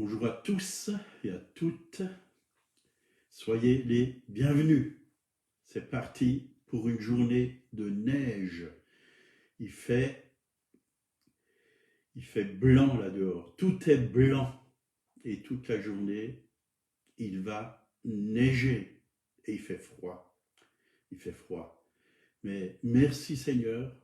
Bonjour à tous et à toutes, soyez les bienvenus. C'est parti pour une journée de neige. Il fait blanc là dehors, tout est blanc et toute la journée il va neiger et il fait froid. Mais merci Seigneur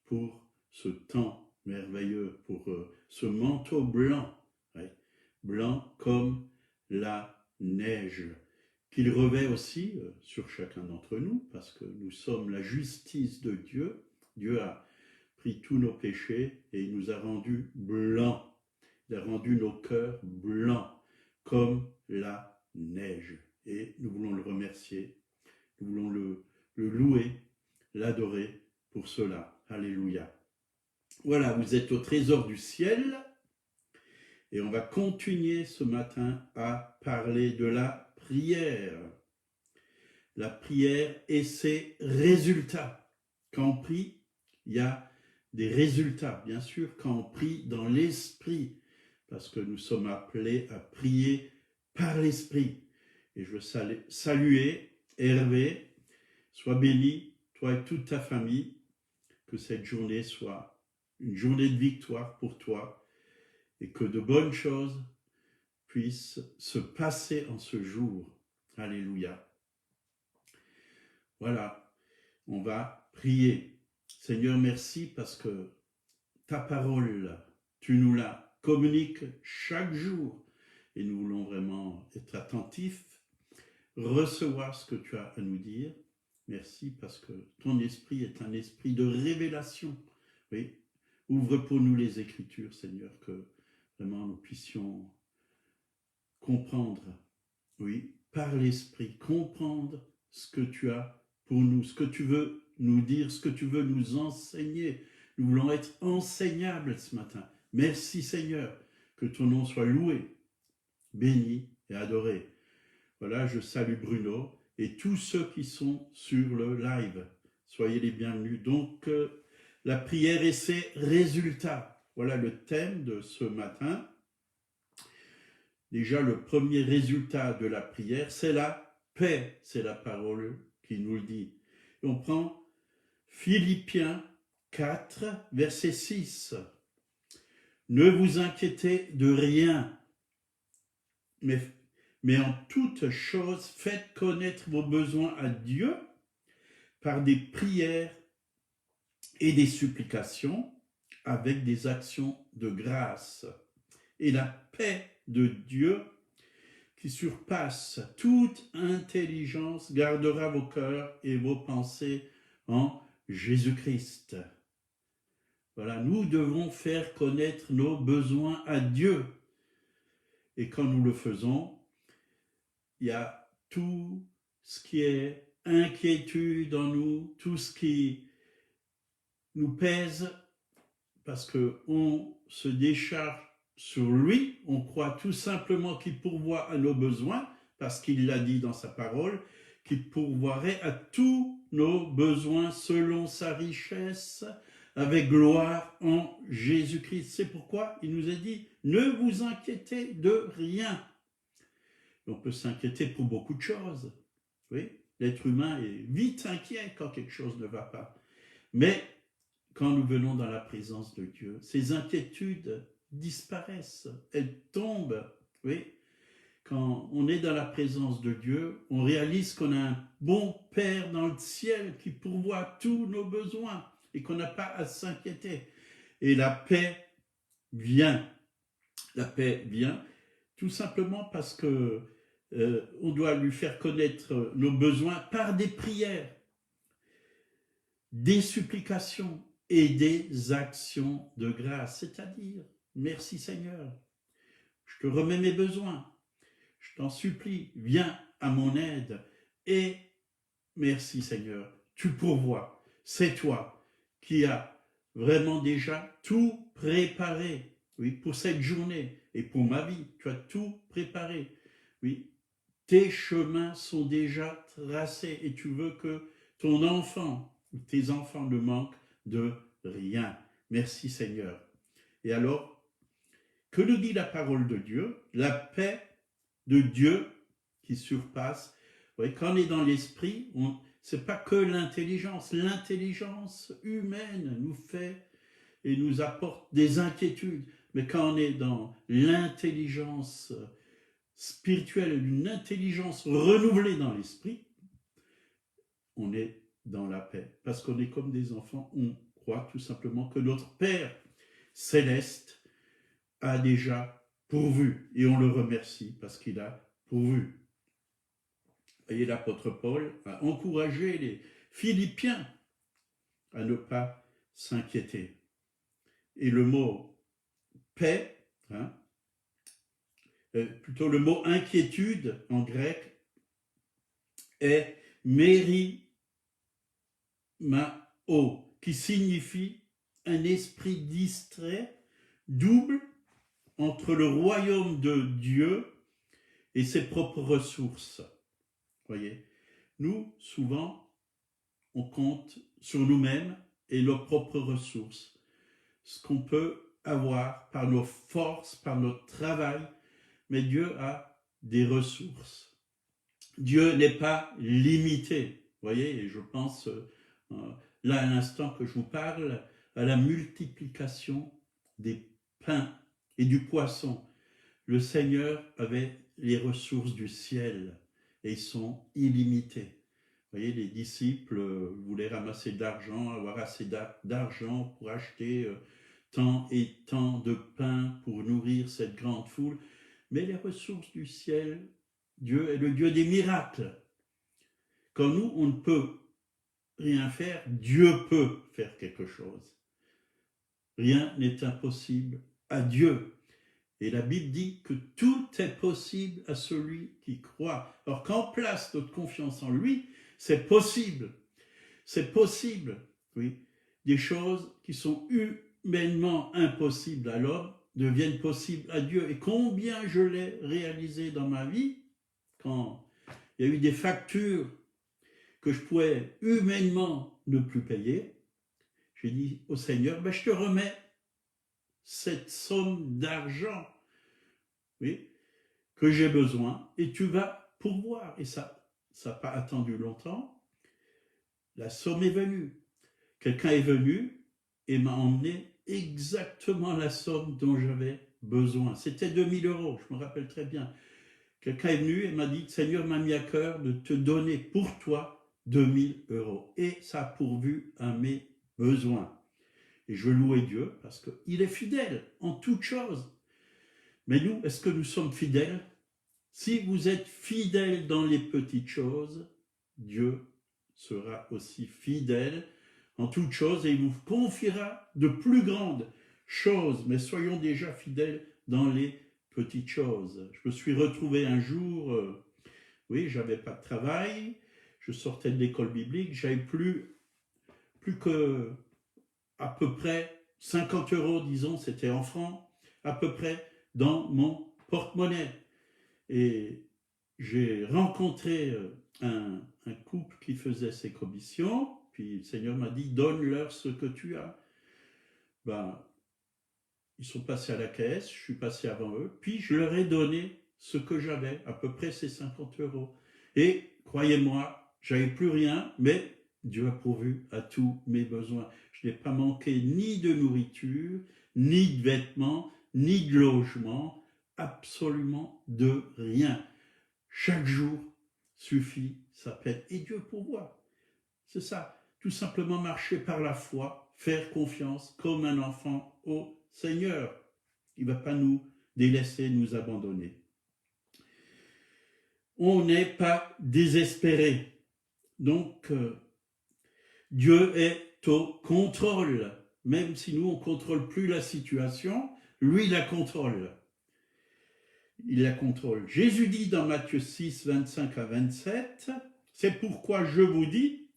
pour ce temps merveilleux, pour ce manteau blanc, ouais, blanc comme la neige, qu'il revêt aussi sur chacun d'entre nous, parce que nous sommes la justice de Dieu. Dieu a pris tous nos péchés et il nous a rendus blancs. Il a rendu nos cœurs blancs comme la neige. Et nous voulons le remercier, nous voulons le louer, l'adorer pour cela. Alléluia. Voilà, vous êtes au trésor du ciel et on va continuer ce matin à parler de la prière. La prière et ses résultats. Quand on prie, il y a des résultats, bien sûr, quand on prie dans l'esprit, parce que nous sommes appelés à prier par l'esprit. Et je veux saluer Hervé, sois béni, toi et toute ta famille, que cette journée soit une journée de victoire pour toi et que de bonnes choses puissent se passer en ce jour. Alléluia. Voilà, on va prier. Seigneur, merci parce que ta parole, tu nous la communiques chaque jour et nous voulons vraiment être attentifs, recevoir ce que tu as à nous dire. Merci parce que ton esprit est un esprit de révélation. Oui, ouvre pour nous les Écritures, Seigneur, que vraiment nous puissions comprendre, oui, par l'esprit, comprendre ce que tu as pour nous, ce que tu veux nous dire, ce que tu veux nous enseigner. Nous voulons être enseignables ce matin. Merci Seigneur, que ton nom soit loué, béni et adoré. Voilà, je salue Bruno et tous ceux qui sont sur le live. Soyez les bienvenus. Donc, la prière et ses résultats. Voilà le thème de ce matin. Déjà, le premier résultat de la prière, c'est la paix. C'est la parole qui nous le dit. Et on prend Philippiens 4, verset 6. Ne vous inquiétez de rien, mais en toute chose, faites connaître vos besoins à Dieu par des prières et des supplications avec des actions de grâce. Et la paix de Dieu, qui surpasse toute intelligence, gardera vos cœurs et vos pensées en Jésus-Christ. Voilà, nous devons faire connaître nos besoins à Dieu. Et quand nous le faisons, il y a tout ce qui est inquiétude en nous, tout ce qui nous pèse, parce qu'on se décharge sur lui, on croit tout simplement qu'il pourvoit à nos besoins, parce qu'il l'a dit dans sa parole, qu'il pourvoirait à tous nos besoins selon sa richesse, avec gloire en Jésus-Christ. C'est pourquoi il nous a dit, ne vous inquiétez de rien. On peut s'inquiéter pour beaucoup de choses. Oui, l'être humain est vite inquiet quand quelque chose ne va pas. Mais quand nous venons dans la présence de Dieu, ces inquiétudes disparaissent, elles tombent. Oui, quand on est dans la présence de Dieu, on réalise qu'on a un bon Père dans le ciel qui pourvoit tous nos besoins et qu'on n'a pas à s'inquiéter. Et la paix vient. La paix vient tout simplement parce que on doit lui faire connaître nos besoins par des prières, des supplications et des actions de grâce, c'est-à-dire, merci Seigneur, je te remets mes besoins, je t'en supplie, viens à mon aide et merci Seigneur, tu pourvois, c'est toi qui as vraiment déjà tout préparé, oui, pour cette journée et pour ma vie, tu as tout préparé, oui, tes chemins sont déjà tracés et tu veux que ton enfant ou tes enfants ne manquent de rien. Merci Seigneur. Et alors, Que nous dit la parole de Dieu? La paix de Dieu qui surpasse. Vous voyez, quand on est dans l'esprit, ce n'est pas que l'intelligence. L'intelligence humaine nous fait et nous apporte des inquiétudes. Mais quand on est dans l'intelligence spirituelle, une intelligence renouvelée dans l'esprit, on est dans la paix. Parce qu'on est comme des enfants, on croit tout simplement que notre Père céleste a déjà pourvu. Et on le remercie parce qu'il a pourvu. Et l'apôtre Paul a encouragé les Philippiens à ne pas s'inquiéter. Et le mot paix, plutôt le mot inquiétude en grec, est mérimao, qui signifie un esprit distrait, double entre le royaume de Dieu et ses propres ressources. Voyez, nous, souvent, on compte sur nous-mêmes et nos propres ressources, ce qu'on peut avoir par nos forces, par notre travail, mais Dieu a des ressources. Dieu n'est pas limité. Voyez, et je pense, là à l'instant que je vous parle, à la multiplication des pains et du poisson. Le Seigneur avait les ressources du ciel et ils sont illimités. Vous voyez, les disciples voulaient ramasser de l'argent, avoir assez d'argent pour acheter tant et tant de pain pour nourrir cette grande foule. Mais les ressources du ciel, Dieu est le Dieu des miracles. Quand nous, on ne peut rien faire, Dieu peut faire quelque chose. Rien n'est impossible à Dieu. Et la Bible dit que tout est possible à celui qui croit. Alors quand on place notre confiance en lui, c'est possible. C'est possible, oui. Des choses qui sont humainement impossibles à l'homme deviennent possibles à Dieu. Et combien je l'ai réalisé dans ma vie, quand il y a eu des factures que je pouvais humainement ne plus payer, j'ai dit au Seigneur, je te remets cette somme d'argent, oui, que j'ai besoin, et tu vas pourvoir. Et ça n'a pas attendu longtemps. La somme est venue. Quelqu'un est venu et m'a emmené exactement la somme dont j'avais besoin. C'était 2000 €, je me rappelle très bien. Quelqu'un est venu et m'a dit, Seigneur m'a mis à cœur de te donner pour toi 2000 €. Et ça a pourvu à mes besoins. Et je louais Dieu parce qu'il est fidèle en toutes choses. Mais nous, est-ce que nous sommes fidèles? Si vous êtes fidèles dans les petites choses, Dieu sera aussi fidèle en toutes choses et il vous confiera de plus grandes choses. Mais soyons déjà fidèles dans les petites choses. Je me suis retrouvé un jour, oui, j'avais pas de travail, je sortais de l'école biblique, j'avais plus que à peu près 50 €, disons, c'était en francs, à peu près dans mon porte-monnaie. Et j'ai rencontré un couple qui faisait ses commissions, puis le Seigneur m'a dit, donne-leur ce que tu as. Ils sont passés à la caisse, je suis passé avant eux, puis je leur ai donné ce que j'avais, à peu près ces 50 €. Et croyez-moi, j'avais plus rien, mais Dieu a pourvu à tous mes besoins. Je n'ai pas manqué ni de nourriture, ni de vêtements, ni de logement, absolument de rien. Chaque jour suffit sa peine. Et Dieu pourvoit. C'est ça, tout simplement marcher par la foi, faire confiance comme un enfant au Seigneur. Il ne va pas nous délaisser, nous abandonner. On n'est pas désespéré. Donc, Dieu est au contrôle. Même si nous, on ne contrôle plus la situation, lui, il la contrôle. Il la contrôle. Jésus dit dans Matthieu 6, 25 à 27, « C'est pourquoi je vous dis,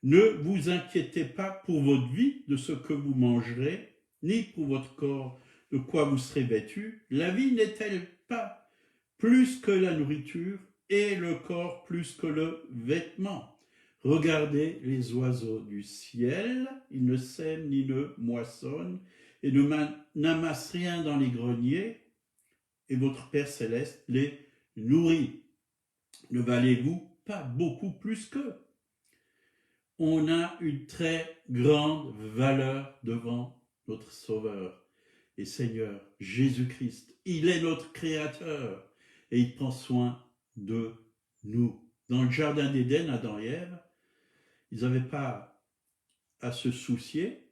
ne vous inquiétez pas pour votre vie de ce que vous mangerez, ni pour votre corps de quoi vous serez vêtu. La vie n'est-elle pas plus que la nourriture et le corps plus que le vêtement ? Regardez les oiseaux du ciel, ils ne sèment ni ne moissonnent, et n'amasse rien dans les greniers, et votre Père céleste les nourrit. Ne valez-vous pas beaucoup plus qu'eux? On a une très grande valeur devant notre Sauveur et Seigneur Jésus-Christ. Il est notre Créateur et il prend soin de nous. Dans le jardin d'Éden, Adam et Ève, ils n'avaient pas à se soucier.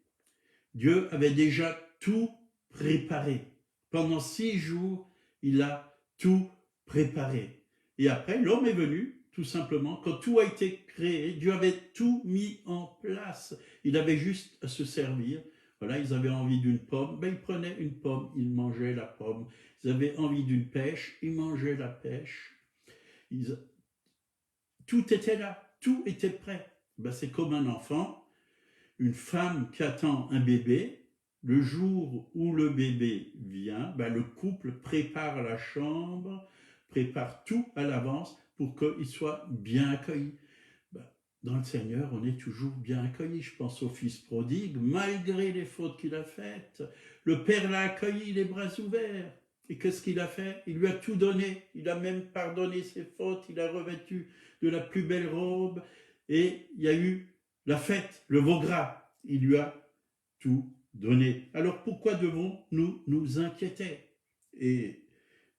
Dieu avait déjà tout préparé. Pendant 6 jours, il a tout préparé. Et après, l'homme est venu, tout simplement. Quand tout a été créé, Dieu avait tout mis en place. Il avait juste à se servir. Voilà, ils avaient envie d'une pomme, ben ils prenaient une pomme, ils mangeaient la pomme. Ils avaient envie d'une pêche, ils mangeaient la pêche. Tout était là, tout était prêt. Ben, c'est comme un enfant, une femme qui attend un bébé. Le jour où le bébé vient, ben, le couple prépare la chambre, prépare tout à l'avance pour qu'il soit bien accueilli. Ben, dans le Seigneur, on est toujours bien accueilli. Je pense au fils prodigue, malgré les fautes qu'il a faites, le Père l'a accueilli les bras ouverts. Et qu'est-ce qu'il a fait? Il lui a tout donné. Il a même pardonné ses fautes. Il a revêtu de la plus belle robe. Et il y a eu la fête, le veau gras. Il lui a tout donné. Alors pourquoi devons-nous nous inquiéter? Et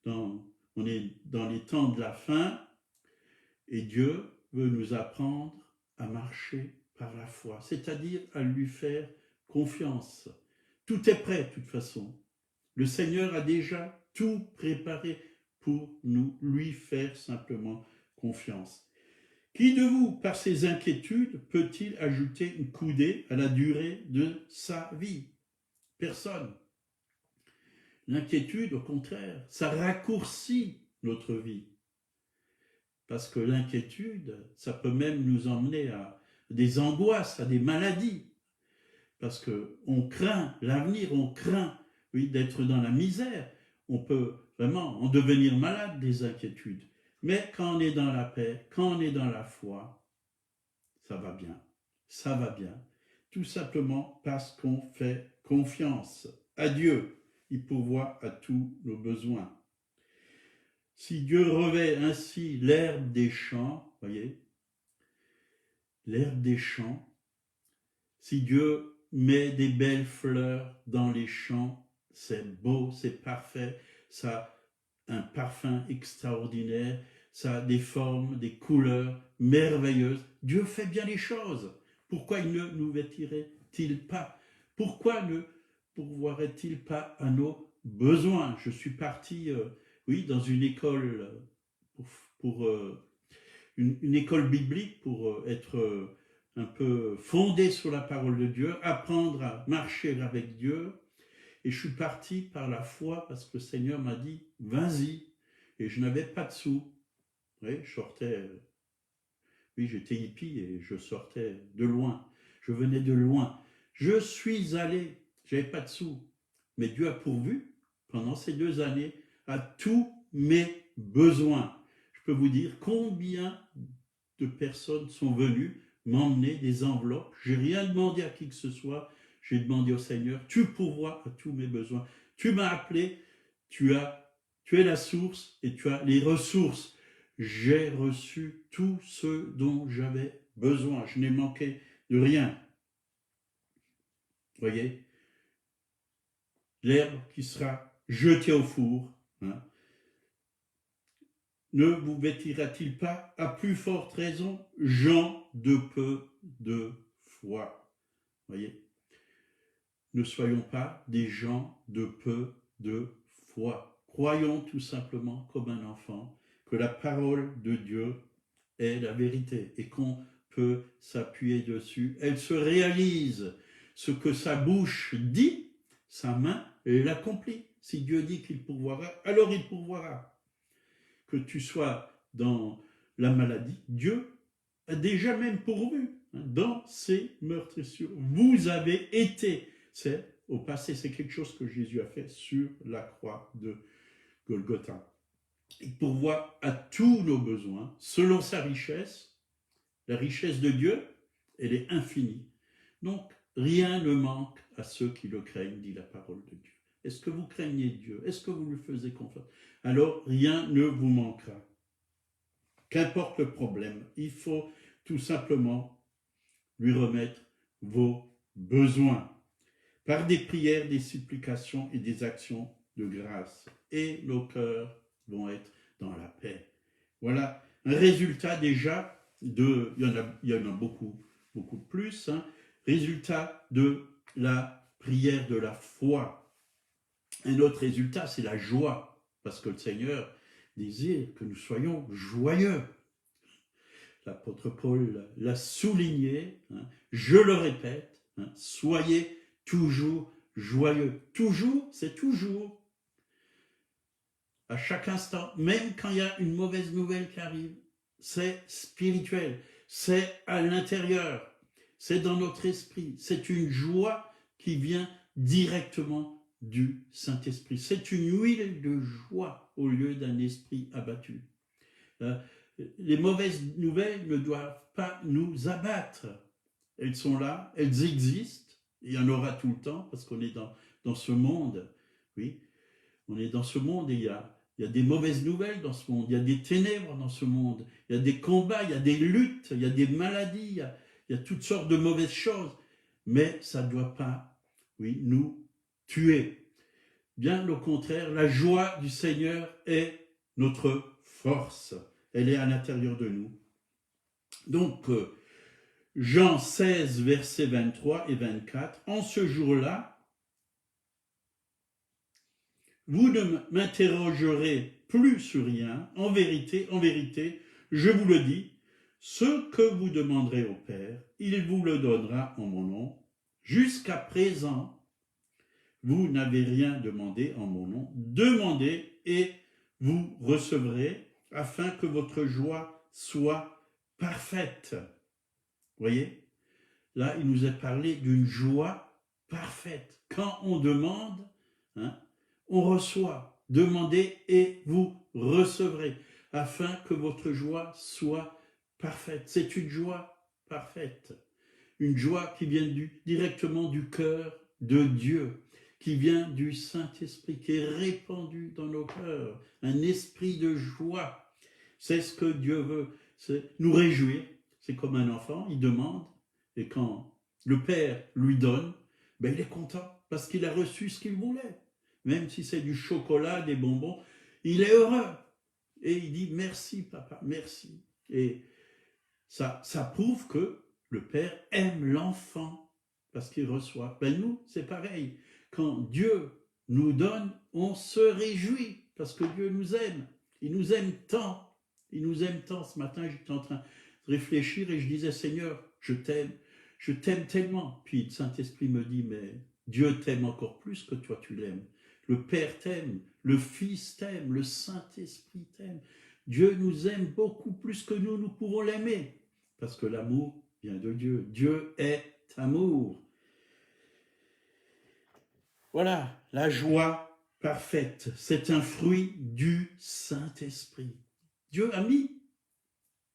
on est dans les temps de la fin. Et Dieu veut nous apprendre à marcher par la foi, c'est-à-dire à lui faire confiance. Tout est prêt de toute façon. Le Seigneur a déjà tout préparé pour nous lui faire simplement confiance. Qui de vous, par ses inquiétudes, peut-il ajouter une coudée à la durée de sa vie? Personne. L'inquiétude, au contraire, ça raccourcit notre vie. Parce que l'inquiétude, ça peut même nous emmener à des angoisses, à des maladies. Parce qu'on craint l'avenir, on craint, oui, d'être dans la misère. On peut vraiment en devenir malade des inquiétudes. Mais quand on est dans la paix, quand on est dans la foi, ça va bien. Ça va bien. Tout simplement parce qu'on fait confiance à Dieu. Il pourvoit à tous nos besoins. Si Dieu revêt ainsi l'herbe des champs, voyez, l'herbe des champs, si Dieu met des belles fleurs dans les champs, c'est beau, c'est parfait, ça a un parfum extraordinaire, ça a des formes, des couleurs merveilleuses. Dieu fait bien les choses. Pourquoi il ne nous vêtirait-il pas? Pourquoi ne pourvoirait-il pas à nos besoins? Je suis parti, oui, dans une école pour une école biblique pour être un peu fondé sur la parole de Dieu, apprendre à marcher avec Dieu. Et je suis parti par la foi parce que le Seigneur m'a dit, vas-y. Et je n'avais pas de sous. Oui, je sortais, oui, j'étais hippie et je sortais de loin. Je venais de loin. Je suis allé, j'avais pas de sous. Mais Dieu a pourvu pendant ces 2 années à tous mes besoins. Je peux vous dire combien de personnes sont venues m'emmener des enveloppes. Je n'ai rien demandé à qui que ce soit. J'ai demandé au Seigneur, tu pourvois à tous mes besoins. Tu m'as appelé, tu es la source et tu as les ressources. J'ai reçu tout ce dont j'avais besoin. Je n'ai manqué de rien. Voyez, l'herbe qui sera jetée au four, hein, ne vous vêtira-t-il pas à plus forte raison, gens de peu de foi? Voyez, ne soyons pas des gens de peu de foi. Croyons tout simplement comme un enfant que la parole de Dieu est la vérité et qu'on peut s'appuyer dessus. Elle se réalise. Ce que sa bouche dit, sa main l'accomplit. Si Dieu dit qu'il pourvoira, alors il pourvoira. Que tu sois dans la maladie, Dieu a déjà même pourvu dans ses meurtrissures. Vous avez été, c'est au passé, c'est quelque chose que Jésus a fait sur la croix de Golgotha. Il pourvoit à tous nos besoins selon sa richesse. La richesse de Dieu, elle est infinie. Donc, rien ne manque à ceux qui le craignent, dit la parole de Dieu. Est-ce que vous craignez Dieu? Est-ce que vous lui faisiez confiance? Alors, rien ne vous manquera. Qu'importe le problème, il faut tout simplement lui remettre vos besoins par des prières, des supplications et des actions de grâce. Et nos cœurs vont être dans la paix. Voilà un résultat déjà de, il y en a beaucoup, beaucoup plus, hein, résultat de la prière de la foi. Un autre résultat, c'est la joie, parce que le Seigneur désire que nous soyons joyeux. L'apôtre Paul l'a souligné, hein, je le répète, hein, soyez toujours joyeux. Toujours, c'est toujours. À chaque instant, même quand il y a une mauvaise nouvelle qui arrive, c'est spirituel, c'est à l'intérieur, c'est dans notre esprit, c'est une joie qui vient directement du Saint-Esprit. C'est une huile de joie au lieu d'un esprit abattu. Les mauvaises nouvelles ne doivent pas nous abattre. Elles sont là, elles existent, il y en aura tout le temps parce qu'on est dans ce monde. Oui, on est dans ce monde et il y a des mauvaises nouvelles dans ce monde, il y a des ténèbres dans ce monde, il y a des combats, il y a des luttes, il y a des maladies, il y a toutes sortes de mauvaises choses, mais ça ne doit pas, oui, nous tuer. Bien au contraire, la joie du Seigneur est notre force, elle est à l'intérieur de nous. Donc, Jean 16, versets 23 et 24, en ce jour-là, vous ne m'interrogerez plus sur rien, en vérité, je vous le dis, ce que vous demanderez au Père, il vous le donnera en mon nom. Jusqu'à présent, vous n'avez rien demandé en mon nom. Demandez et vous recevrez, afin que votre joie soit parfaite. Voyez, là, il nous a parlé d'une joie parfaite. Quand on demande, hein, on reçoit. Demandez et vous recevrez, afin que votre joie soit parfaite. C'est une joie parfaite. Une joie qui vient directement du cœur de Dieu, qui vient du Saint-Esprit, qui est répandu dans nos cœurs. Un esprit de joie. C'est ce que Dieu veut, c'est nous réjouir. C'est comme un enfant, il demande, et quand le Père lui donne, ben il est content, parce qu'il a reçu ce qu'il voulait. Même si c'est du chocolat, des bonbons, il est heureux. Et il dit merci papa, merci. Et ça prouve que le Père aime l'enfant, parce qu'il reçoit. Ben nous, c'est pareil. Quand Dieu nous donne, on se réjouit, parce que Dieu nous aime. Il nous aime tant. Il nous aime tant. Ce matin, j'étais en train de réfléchir et je disais, Seigneur, je t'aime tellement. Puis le Saint-Esprit me dit, mais Dieu t'aime encore plus que toi tu l'aimes. Le Père t'aime, le Fils t'aime, le Saint-Esprit t'aime. Dieu nous aime beaucoup plus que nous pouvons l'aimer. Parce que l'amour vient de Dieu. Dieu est amour. Voilà, la joie parfaite, c'est un fruit du Saint-Esprit. Dieu a mis,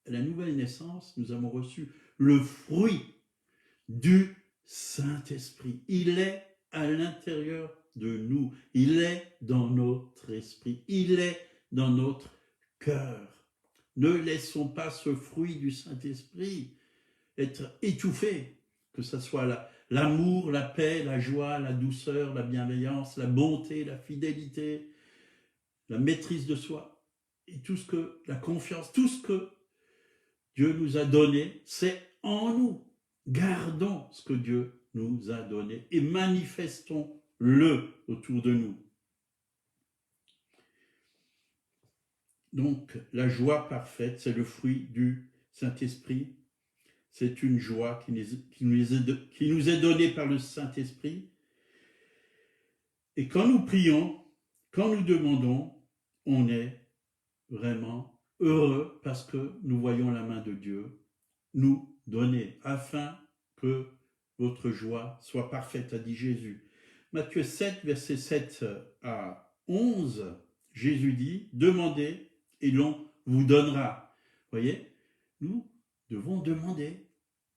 à la nouvelle naissance, nous avons reçu le fruit du Saint-Esprit. Il est à l'intérieur de nous. Il est dans notre esprit. Il est dans notre cœur. Ne laissons pas ce fruit du Saint-Esprit être étouffé, que ce soit l'amour, la paix, la joie, la douceur, la bienveillance, la bonté, la fidélité, la maîtrise de soi, et la confiance, tout ce que Dieu nous a donné, c'est en nous. Gardons ce que Dieu nous a donné et manifestons-le autour de nous. Donc, la joie parfaite, c'est le fruit du Saint-Esprit. C'est une joie qui nous est donnée par le Saint-Esprit. Et quand nous prions, quand nous demandons, on est vraiment heureux parce que nous voyons la main de Dieu nous donner, afin que votre joie soit parfaite, a dit Jésus. Matthieu 7, versets 7 à 11, Jésus dit, demandez et l'on vous donnera. Voyez, nous devons demander.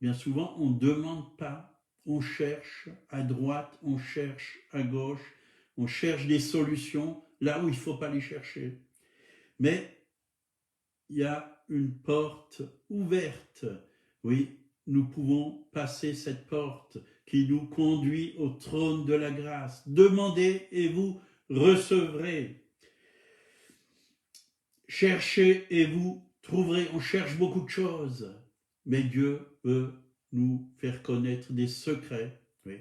Bien souvent, on ne demande pas, on cherche à droite, on cherche à gauche, on cherche des solutions là où il ne faut pas les chercher. Mais il y a une porte ouverte. Oui, nous pouvons passer cette porte qui nous conduit au trône de la grâce. Demandez et vous recevrez. Cherchez et vous trouverez. On cherche beaucoup de choses, mais Dieu veut nous faire connaître des secrets, oui,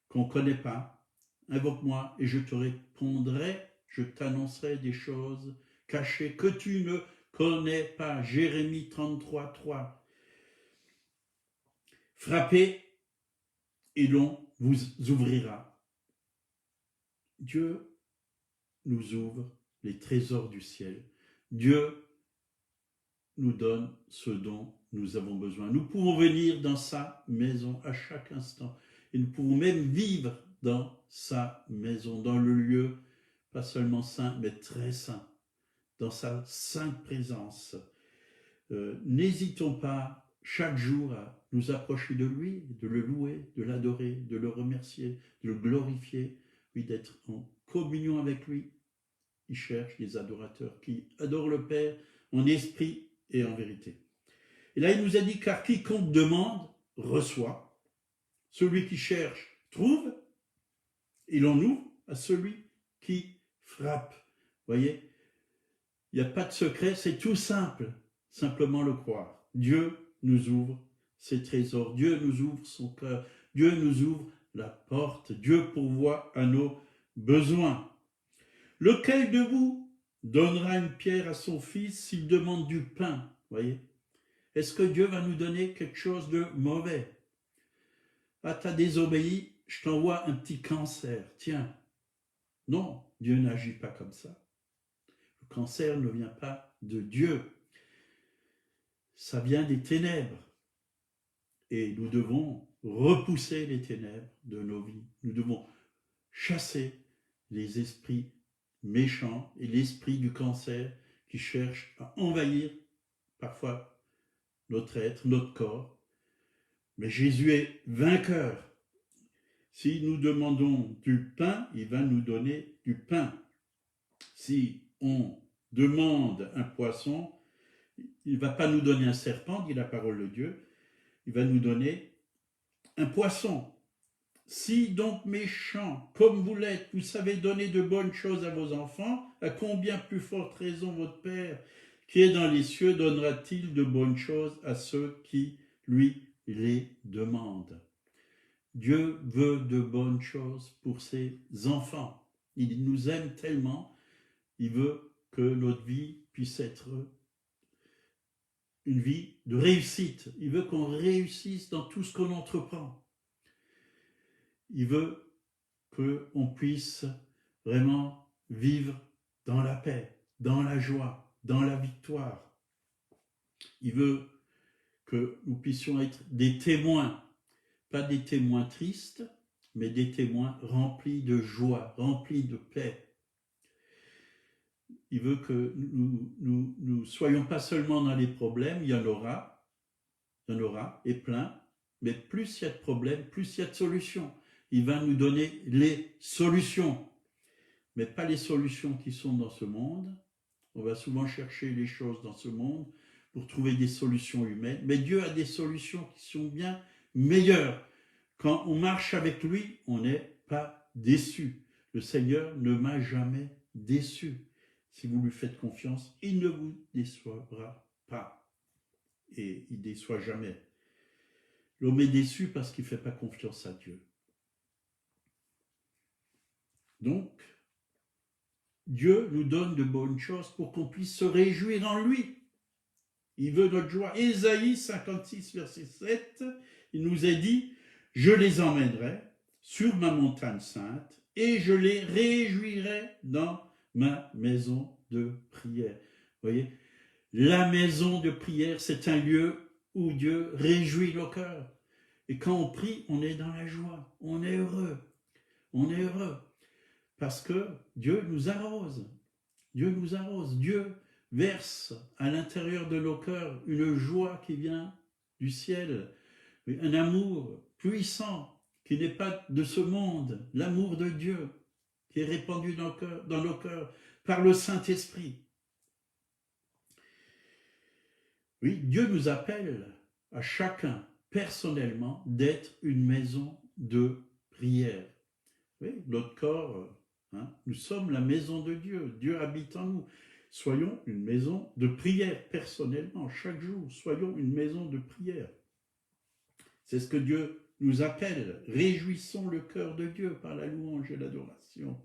qu'on ne connaît pas. Invoque-moi et je te répondrai, je t'annoncerai des choses cachées que tu ne connais pas. Jérémie 33, 3. Frappez et l'on vous ouvrira. Dieu nous ouvre les trésors du ciel. Dieu nous donne ce dont nous avons besoin. Nous pouvons venir dans sa maison à chaque instant et nous pouvons même vivre dans sa maison, dans le lieu, pas seulement saint, mais très saint, dans sa sainte présence. N'hésitons pas chaque jour à nous approcher de lui, de le louer, de l'adorer, de le remercier, de le glorifier, oui, d'être en communion avec lui. Il cherche des adorateurs qui adorent le Père en esprit et en vérité. Et là, il nous a dit, car quiconque demande, reçoit. Celui qui cherche, trouve. Et l'on ouvre à celui qui frappe. Vous voyez, il n'y a pas de secret, c'est tout simple. Simplement le croire. Dieu nous ouvre ses trésors. Dieu nous ouvre son cœur. Dieu nous ouvre la porte. Dieu pourvoit à nos besoins. Lequel de vous donnera une pierre à son fils s'il demande du pain? Voyez? Est-ce que Dieu va nous donner quelque chose de mauvais? Ah, t'as désobéi, je t'envoie un petit cancer. Tiens. Non, Dieu n'agit pas comme ça. Le cancer ne vient pas de Dieu. Ça vient des ténèbres. Et nous devons repousser les ténèbres de nos vies. Nous devons chasser les esprits méchants et l'esprit du cancer qui cherche à envahir parfois notre être, notre corps. Mais Jésus est vainqueur. Si nous demandons du pain, il va nous donner du pain. Si on demande un poisson, il ne va pas nous donner un serpent, dit la parole de Dieu, il va nous donner un poisson. Si donc méchants, comme vous l'êtes, vous savez donner de bonnes choses à vos enfants, à combien plus forte raison votre Père, qui est dans les cieux, donnera-t-il de bonnes choses à ceux qui lui les demandent? Dieu veut de bonnes choses pour ses enfants. Il nous aime tellement, il veut que notre vie puisse être une vie de réussite. Il veut qu'on réussisse dans tout ce qu'on entreprend. Il veut qu'on puisse vraiment vivre dans la paix, dans la joie, dans la victoire. Il veut que nous puissions être des témoins, pas des témoins tristes, mais des témoins remplis de joie, remplis de paix. Il veut que nous soyons pas seulement dans les problèmes, il y en aura, et plein, mais plus il y a de problèmes, plus il y a de solutions. Il va nous donner les solutions, mais pas les solutions qui sont dans ce monde. On va souvent chercher les choses dans ce monde pour trouver des solutions humaines, mais Dieu a des solutions qui sont bien meilleures. Quand on marche avec lui, on n'est pas déçu. Le Seigneur ne m'a jamais déçu. Si vous lui faites confiance, il ne vous déçoira pas. Et il ne déçoit jamais. L'homme est déçu parce qu'il ne fait pas confiance à Dieu. Donc, Dieu nous donne de bonnes choses pour qu'on puisse se réjouir en lui. Il veut notre joie. Ésaïe 56, verset 7, il nous est dit, « Je les emmènerai sur ma montagne sainte et je les réjouirai dans ma maison de prière. » Vous voyez, la maison de prière, c'est un lieu où Dieu réjouit le cœur. Et quand on prie, on est dans la joie, on est heureux. On est heureux parce que Dieu nous arrose. Dieu nous arrose. Dieu verse à l'intérieur de nos cœurs une joie qui vient du ciel, un amour puissant, qui n'est pas de ce monde, l'amour de Dieu, qui est répandu dans nos cœurs par le Saint-Esprit. Oui, Dieu nous appelle à chacun personnellement d'être une maison de prière. Oui, notre corps, nous sommes la maison de Dieu. Dieu habite en nous. Soyons une maison de prière personnellement, chaque jour. Soyons une maison de prière. C'est ce que Dieu nous appelle. Réjouissons le cœur de Dieu par la louange et l'adoration.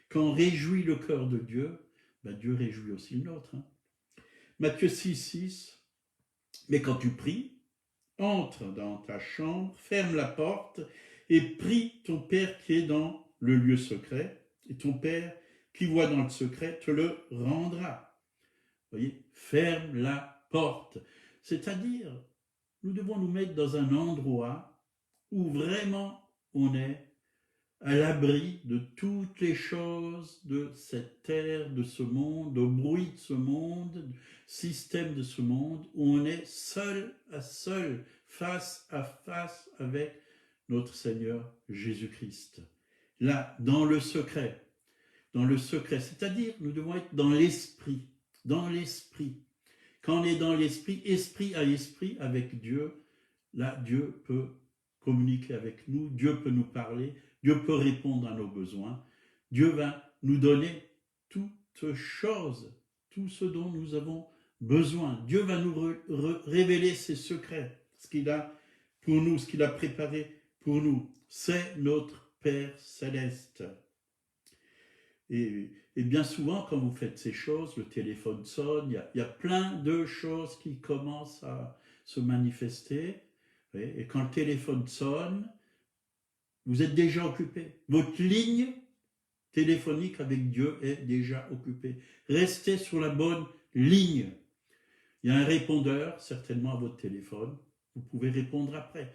Quand on réjouit le cœur de Dieu, Dieu réjouit aussi le nôtre. Matthieu 6,6. Mais quand tu pries, entre dans ta chambre, ferme la porte et prie ton Père qui est dans le lieu secret. Et ton Père qui voit dans le secret te le rendra. Vous voyez, ferme la porte. C'est-à-dire, nous devons nous mettre dans un endroit où vraiment on est à l'abri de toutes les choses de cette terre, de ce monde, au bruit de ce monde, système de ce monde, où on est seul à seul, face à face avec notre Seigneur Jésus-Christ. Là, dans le secret, c'est-à-dire nous devons être dans l'esprit. Quand on est dans l'esprit, esprit à esprit avec Dieu, là, Dieu peut communiquer avec nous, Dieu peut nous parler, Dieu peut répondre à nos besoins. Dieu va nous donner toutes choses, tout ce dont nous avons besoin. Dieu va nous révéler ses secrets, ce qu'il a pour nous, ce qu'il a préparé pour nous. C'est notre Père céleste. Et bien souvent, quand vous faites ces choses, le téléphone sonne, il y a plein de choses qui commencent à se manifester. Et quand le téléphone sonne, vous êtes déjà occupé. Votre ligne téléphonique avec Dieu est déjà occupée. Restez sur la bonne ligne. Il y a un répondeur, certainement à votre téléphone. Vous pouvez répondre après.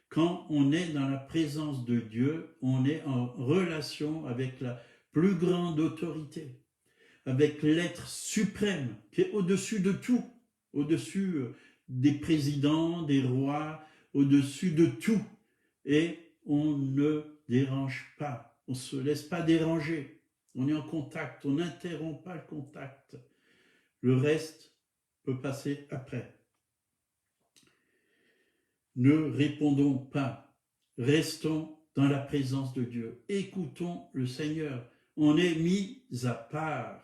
Quand on est dans la présence de Dieu, on est en relation avec la plus grande autorité, avec l'être suprême qui est au-dessus de tout, au-dessus des présidents, des rois, au-dessus de tout. Et on ne dérange pas, on ne se laisse pas déranger, on est en contact, on n'interrompt pas le contact. Le reste peut passer après. Ne répondons pas, restons dans la présence de Dieu, écoutons le Seigneur. On est mis à part,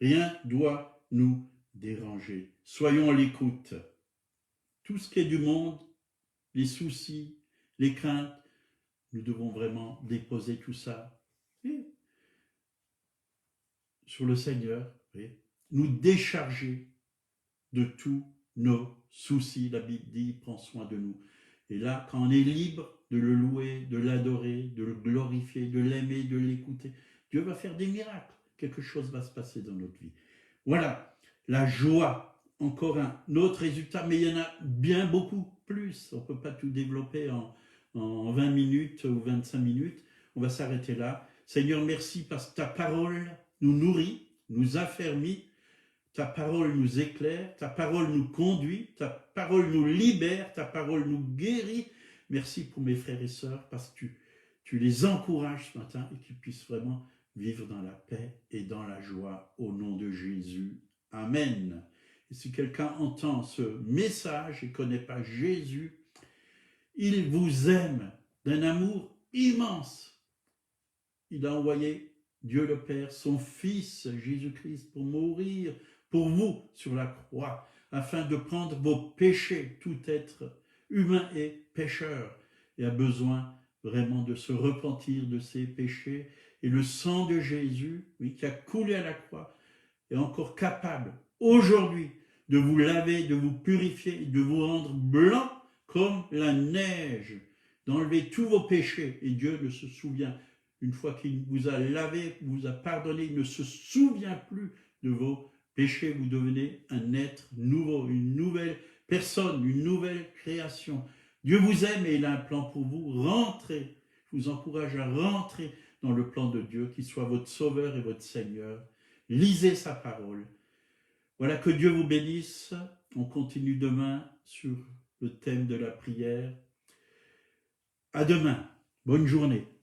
rien ne doit nous déranger. Soyons à l'écoute. Tout ce qui est du monde, les soucis, les craintes, nous devons vraiment déposer tout ça sur le Seigneur, nous décharger de tous nos soucis. La Bible dit, il prend soin de nous. Et là, quand on est libre de le louer, de l'adorer, de le glorifier, de l'aimer, de l'écouter, Dieu va faire des miracles. Quelque chose va se passer dans notre vie. Voilà, la joie, encore un autre résultat, mais il y en a bien beaucoup plus. On ne peut pas tout développer en 20 minutes ou 25 minutes. On va s'arrêter là. Seigneur, merci parce que ta parole nous nourrit, nous affermit, ta parole nous éclaire, ta parole nous conduit, ta parole nous libère, ta parole nous guérit. Merci pour mes frères et sœurs parce que tu les encourages ce matin et qu'ils puissent vraiment vivre dans la paix et dans la joie au nom de Jésus. Amen. Et si quelqu'un entend ce message et ne connaît pas Jésus, il vous aime d'un amour immense. Il a envoyé Dieu le Père, son Fils Jésus-Christ, pour mourir pour vous sur la croix, afin de prendre vos péchés. Tout être humain est pécheur et a besoin vraiment de se repentir de ses péchés. Et le sang de Jésus, oui, qui a coulé à la croix, est encore capable aujourd'hui de vous laver, de vous purifier, de vous rendre blanc comme la neige, d'enlever tous vos péchés. Et Dieu ne se souvient, une fois qu'il vous a lavé, vous a pardonné, il ne se souvient plus de vos péchés. Vous devenez un être nouveau, une nouvelle personne, une nouvelle création. Dieu vous aime et il a un plan pour vous. Rentrez, je vous encourage à rentrer dans le plan de Dieu, qu'il soit votre Sauveur et votre Seigneur. Lisez sa parole. Voilà, que Dieu vous bénisse. On continue demain sur le thème de la prière. À demain. Bonne journée.